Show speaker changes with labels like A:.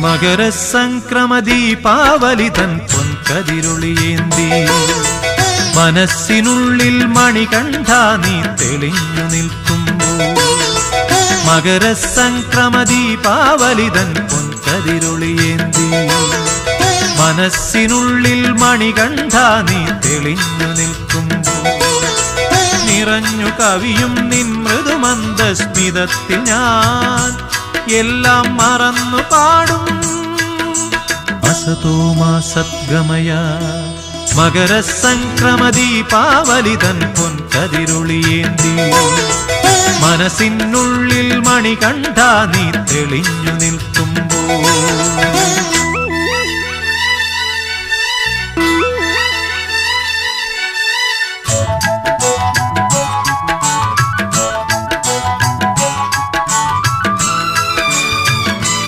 A: മകരസംക്രമദീപാവലിതൻ പൊൻകതിരൊളിയേന്തി മനസ്സിനുള്ളിൽ മണികണ്ഠ നീ തെളിഞ്ഞു നിൽക്കുമ്പോൾ മകരസംക്രമദീപാവലിതൻ പൊൻകതിരൊളിയേന്തി മനസ്സിനുള്ളിൽ മണികണ്ഠ നീ തെളിഞ്ഞു നിൽക്കുമ്പോൾ നിറഞ്ഞു കവിയും നിൻ മൃദുമന്ദസ്മിതത്തിൽ ഞാൻ എല്ലാം മറന്നു പാടും അസതോ മാ സദ്ഗമയ മകരസംക്രമദീപാവലിതൻ പൊൻകതിരൊളിയേന്തി മനസ്സിനുള്ളിൽ മണികണ്ഠ നീ തെളിഞ്ഞു നിൽക്കുമ്പോൾ